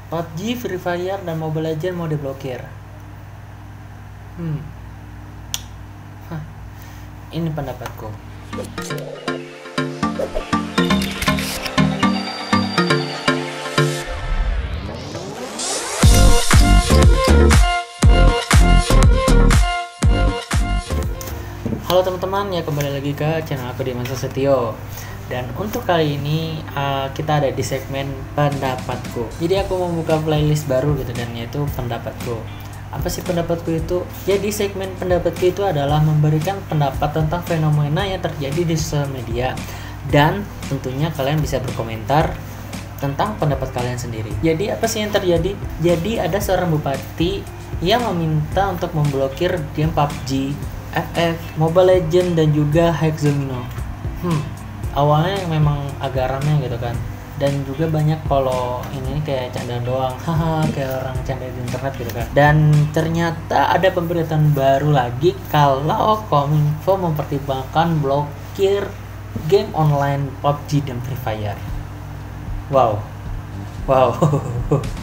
PUBG, Free Fire, dan Mobile Legends mau diblokir. Hah, ini pendapatku. Halo teman-teman, ya kembali lagi ke channel aku Dimas Setio. Dan untuk kali ini kita ada di segmen pendapatku. Jadi aku membuka playlist baru gitu, dan yaitu pendapatku. Apa sih pendapatku itu? Jadi segmen pendapatku itu adalah memberikan pendapat tentang fenomena yang terjadi di sosial media. Dan tentunya kalian bisa berkomentar tentang pendapat kalian sendiri. Jadi apa sih yang terjadi? Jadi ada seorang bupati yang meminta untuk memblokir game PUBG, FF, Mobile Legends, dan juga Hex Domino. Awalnya memang agak ramai gitu kan, dan juga banyak kalau ini kayak candaan doang, haha, kayak orang canda di internet gitu kan. Dan ternyata ada pemberitaan baru lagi kalau Kominfo mempertimbangkan blokir game online PUBG dan Free Fire. Wow.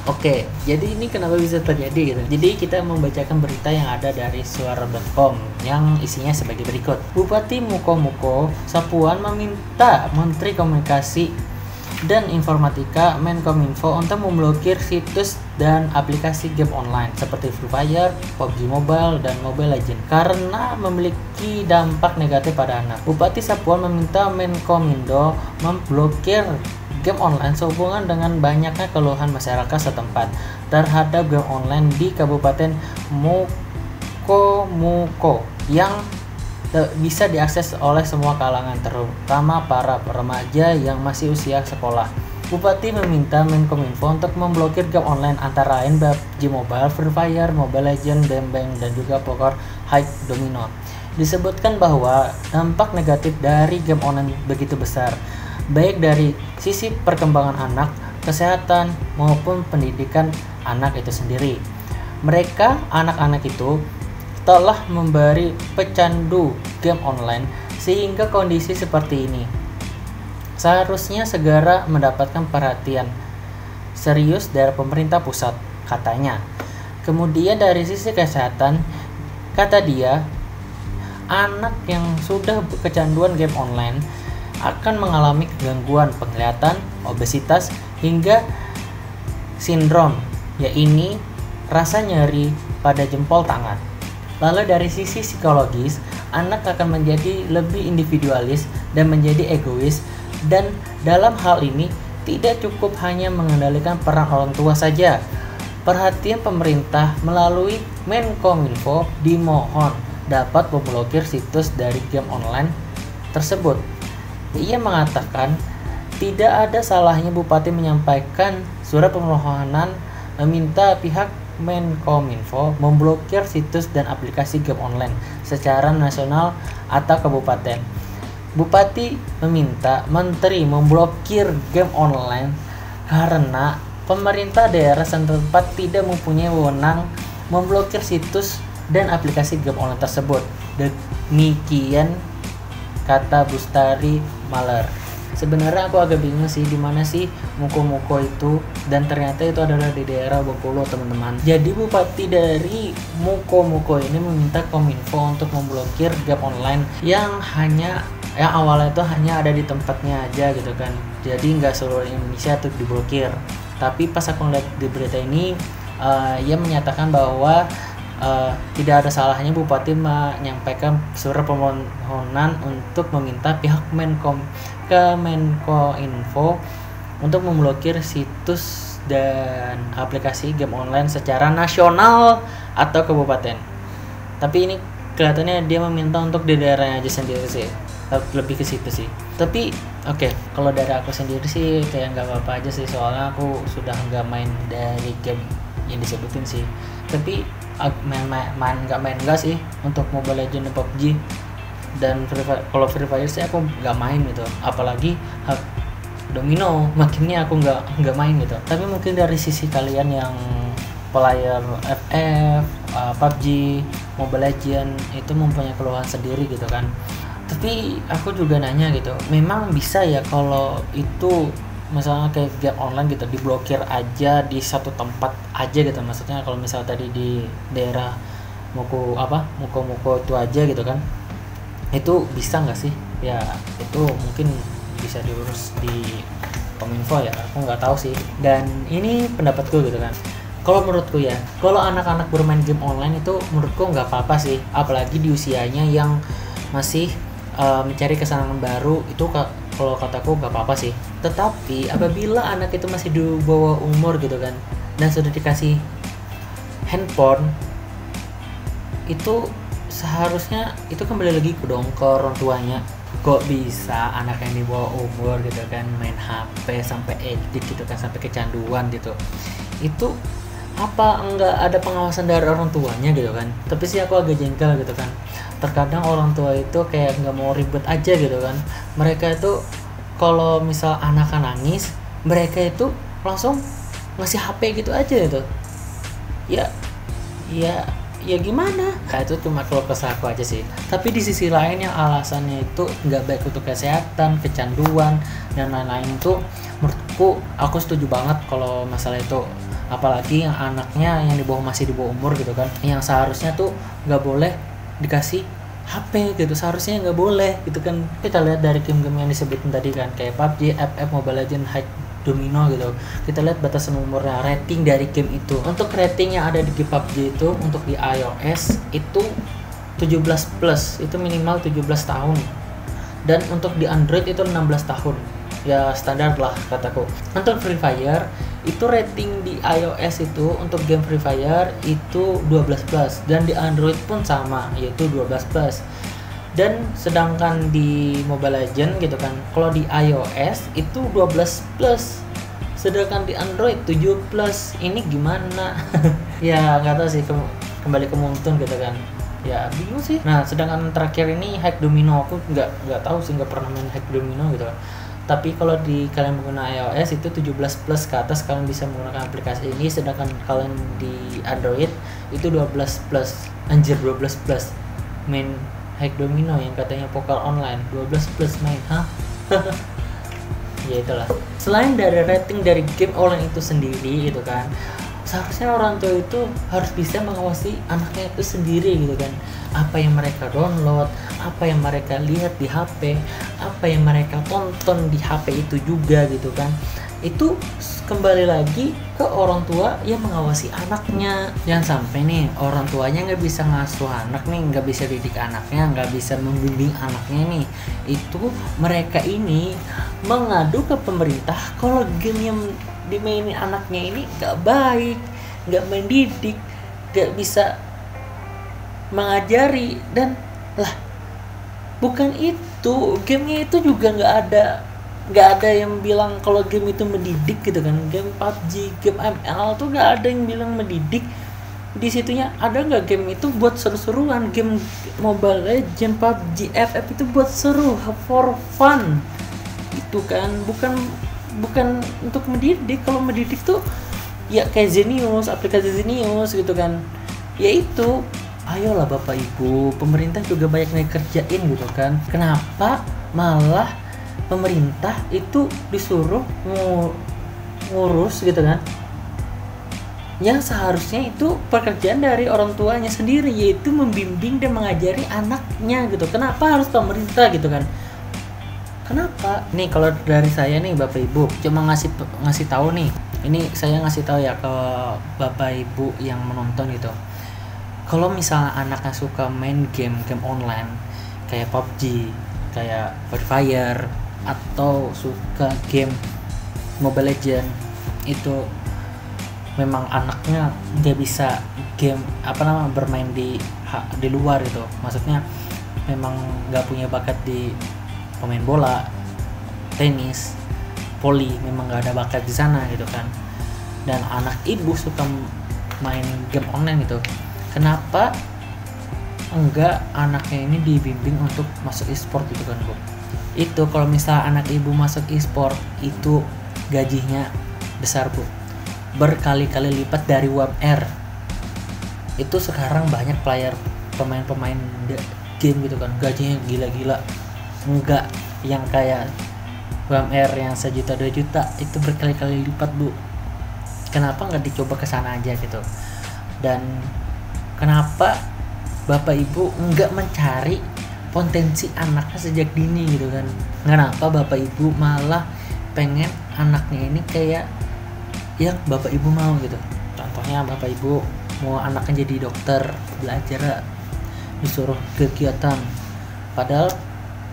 Oke, jadi ini kenapa bisa terjadi gitu? Jadi kita membacakan berita yang ada dari suara.com yang isinya sebagai berikut. Bupati Mukomuko Sapuan meminta Menteri Komunikasi dan Informatika Menkominfo untuk memblokir situs dan aplikasi game online seperti Free Fire, PUBG Mobile, dan Mobile Legends karena memiliki dampak negatif pada anak. Bupati Sapuan meminta Menkominfo memblokir game online sehubungan dengan banyaknya keluhan masyarakat setempat terhadap game online di Kabupaten Mukomuko yang bisa diakses oleh semua kalangan, terutama para remaja yang masih usia sekolah. Bupati meminta Menkominfo untuk memblokir game online antara lain PUBG Mobile, Free Fire, Mobile Legends, Bembeng, dan juga poker Hex Domino. Disebutkan bahwa dampak negatif dari game online begitu besar, baik dari sisi perkembangan anak, kesehatan, maupun pendidikan anak itu sendiri. Mereka, anak-anak itu, telah memberi pecandu game online sehingga kondisi seperti ini seharusnya segera mendapatkan perhatian serius dari pemerintah pusat, katanya. Kemudian dari sisi kesehatan, kata dia, anak yang sudah kecanduan game online akan mengalami gangguan penglihatan, obesitas, hingga sindrom, yaitu rasa nyeri pada jempol tangan. Lalu dari sisi psikologis, anak akan menjadi lebih individualis dan menjadi egois, dan dalam hal ini tidak cukup hanya mengendalikan peran orang tua saja. Perhatian pemerintah melalui Menkominfo dimohon dapat memblokir situs dari game online tersebut. Ia mengatakan tidak ada salahnya Bupati menyampaikan surat permohonan meminta pihak Menkominfo memblokir situs dan aplikasi game online secara nasional atau kabupaten. Bupati meminta Menteri memblokir game online karena pemerintah daerah setempat tidak mempunyai wewenang memblokir situs dan aplikasi game online tersebut. Demikian kata Bustari Maler. Sebenarnya aku agak bingung sih di mana sih Mukomuko itu, dan ternyata itu adalah di daerah Bengkulu, teman-teman. Jadi bupati dari Mukomuko ini meminta Kominfo untuk memblokir game online yang awalnya itu hanya ada di tempatnya aja gitu kan. Jadi nggak seluruh Indonesia untuk diblokir. Tapi pas aku lihat di berita ini, ia menyatakan bahwa tidak ada salahnya Bupati menyampaikan surat permohonan untuk meminta pihak Menkominfo untuk memblokir situs dan aplikasi game online secara nasional atau kabupaten. Tapi ini kelihatannya dia meminta untuk di daerahnya aja sendiri sih, lebih ke situ sih. Tapi oke, kalau dari aku sendiri sih kayak nggak apa-apa aja sih, soalnya aku sudah nggak main dari game yang disebutin sih. Tapi nggak main sih untuk Mobile Legends dan PUBG dan Free Fire. Kalau Free Fire sih aku nggak main gitu, apalagi Hex Domino makinnya aku nggak main gitu. Tapi mungkin dari sisi kalian yang player FF, PUBG, Mobile Legends itu mempunyai keluhan sendiri gitu kan. Tapi aku juga nanya gitu, memang bisa ya kalau itu misalnya kayak game online gitu diblokir aja di satu tempat aja gitu, maksudnya kalau misalnya tadi di daerah Muko itu aja gitu kan, itu bisa nggak sih? Ya itu mungkin bisa diurus di Kominfo ya, aku nggak tahu sih. Dan ini pendapatku gitu kan, kalau menurutku ya, kalau anak-anak bermain game online itu menurutku nggak apa-apa sih, apalagi di usianya yang masih mencari kesenangan baru, itu kalau kataku nggak apa-apa sih. Tetapi apabila anak itu masih di bawah umur gitu kan, dan sudah dikasih handphone, itu seharusnya itu kembali lagi ke orang tuanya. Kok bisa anak yang di bawah umur gitu kan main HP sampai edit gitu kan, sampai kecanduan gitu, itu apa enggak ada pengawasan dari orang tuanya gitu kan? Tapi sih aku agak jengkel gitu kan, terkadang orang tua itu kayak nggak mau ribet aja gitu kan. Mereka itu kalau misal anaknya nangis, mereka itu langsung ngasih HP gitu aja gitu. Ya ya ya gimana? Nah, itu cuma kalau kesah aku aja sih. Tapi di sisi lain yang alasannya itu nggak baik untuk kesehatan, kecanduan dan lain-lain, itu menurutku aku setuju banget kalau masalah itu. Apalagi yang anaknya yang masih di bawah umur gitu kan, yang seharusnya tuh nggak boleh dikasih HP gitu, seharusnya nggak boleh gitu kan. Kita lihat dari game-game yang disebutin tadi kan, kayak PUBG, FF, Mobile Legends, Hack Domino gitu, kita lihat batasan umurnya, rating dari game itu. Untuk rating yang ada di game PUBG itu untuk di iOS itu 17 plus, itu minimal 17 tahun, dan untuk di Android itu 16 tahun, ya standar lah kataku. Untuk Free Fire itu rating di iOS itu untuk game Free Fire itu 12 plus, dan di Android pun sama, yaitu 12 plus. Dan sedangkan di Mobile Legends gitu kan, kalau di iOS itu 12 plus, sedangkan di Android 7 plus. Ini gimana? Ya nggak tahu sih, kembali ke Muntun gitu kan, ya bingung sih. Nah sedangkan terakhir ini Hack Domino, aku nggak tahu sih, nggak pernah main Hack Domino gitu kan. Tapi kalau di kalian menggunakan iOS itu 17 plus ke atas kalian bisa menggunakan aplikasi ini, sedangkan kalian di Android itu 12 plus. Anjir, 12 plus main Hack Domino yang katanya pokal online, 12 plus main, hah? Ya itulah. Selain dari rating dari game online itu sendiri gitu kan, seharusnya orang tua itu harus bisa mengawasi anaknya itu sendiri gitu kan. Apa yang mereka download, apa yang mereka lihat di HP, apa yang mereka tonton di HP itu juga gitu kan. Itu kembali lagi ke orang tua yang mengawasi anaknya. Jangan sampai nih orang tuanya nggak bisa ngasuh anak nih, nggak bisa didik anaknya, nggak bisa membimbing anaknya nih. Itu mereka ini mengadu ke pemerintah kalau game yang dimainin anaknya ini nggak baik, nggak mendidik, nggak bisa mengajari. Dan lah, bukan itu, gamenya itu juga nggak ada yang bilang kalau game itu mendidik gitu kan. Game PUBG, game ML tuh nggak ada yang bilang mendidik. Di situnya ada nggak game itu buat seru-seruan? Game Mobile Legends, PUBG, FF itu buat seru, for fun itu kan, bukan untuk mendidik. Kalau mendidik tuh ya kayak Zenius, aplikasi Zenius gitu kan. Ya itu, ayolah Bapak Ibu, pemerintah juga banyak yang kerjain gitu kan. Kenapa malah pemerintah itu disuruh ngurus gitu kan, yang seharusnya itu pekerjaan dari orang tuanya sendiri, yaitu membimbing dan mengajari anaknya gitu. Kenapa harus pemerintah gitu kan? Kenapa? Nih kalau dari saya nih Bapak Ibu, cuma ngasih tahu nih. Ini saya ngasih tahu ya ke Bapak Ibu yang menonton gitu. Kalau misalnya anaknya suka main game online kayak PUBG, kayak Free Fire, atau suka game Mobile Legends, itu memang anaknya nggak bisa game bermain di luar itu, maksudnya memang nggak punya bakat di pemain bola, tenis, voli, memang nggak ada bakat di sana gitu kan. Dan anak ibu suka main game online gitu, kenapa enggak anaknya ini dibimbing untuk masuk e-sport gitu kan Bu? Itu kalau misal anak ibu masuk e-sport itu gajinya besar Bu, berkali-kali lipat dari UMR. Itu sekarang banyak pemain game gitu kan, gajinya gila-gila, enggak yang kayak UMR yang 1 juta 2 juta itu berkali-kali lipat Bu. Kenapa nggak dicoba ke sana aja gitu? Dan kenapa bapak ibu nggak mencari potensi anaknya sejak dini gitu kan? Kenapa bapak ibu malah pengen anaknya ini kayak yang bapak ibu mau gitu? Contohnya bapak ibu mau anaknya jadi dokter, belajar, disuruh kegiatan, padahal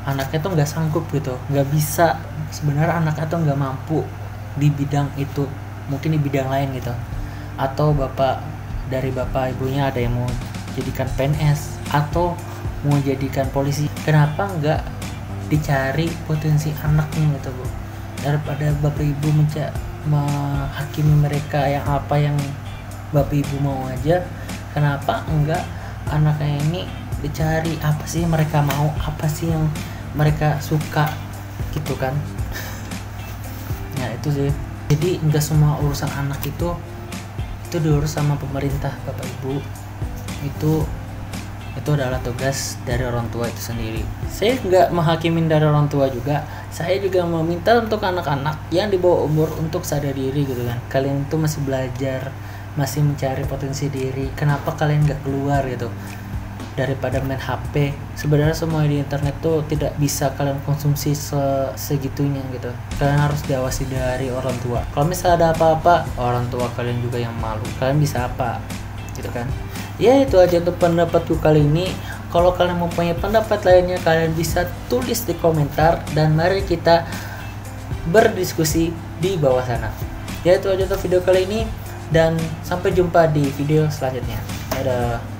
anaknya tuh nggak sanggup gitu, nggak bisa. Sebenarnya anaknya tuh nggak mampu di bidang itu, mungkin di bidang lain gitu. Atau dari bapak ibunya ada yang mau jadikan PNS atau mau jadikan polisi. Kenapa nggak dicari potensi anaknya gitu Bu, daripada bapak ibu menghakimi mereka yang apa yang bapak ibu mau aja. Kenapa enggak anaknya ini dicari apa sih mereka mau, apa sih yang mereka suka gitu kan? Ya itu sih. Jadi enggak semua urusan anak itu diurus sama pemerintah bapak ibu. Itu adalah tugas dari orang tua itu sendiri. Saya nggak menghakimin dari orang tua juga. Saya juga meminta untuk anak-anak yang di bawah umur untuk sadar diri gitu kan. Kalian itu masih belajar, masih mencari potensi diri. Kenapa kalian nggak keluar gitu? Daripada main HP. Sebenarnya semua di internet tuh tidak bisa kalian konsumsi segitunya gitu. Kalian harus diawasi dari orang tua. Kalau misalnya ada apa-apa, orang tua kalian juga yang malu. Kalian bisa apa? Gitu kan? Ya itu aja untuk pendapatku kali ini. Kalau kalian mempunyai pendapat lainnya, kalian bisa tulis di komentar dan mari kita berdiskusi di bawah sana. Ya itu aja untuk video kali ini dan sampai jumpa di video selanjutnya. Dadah.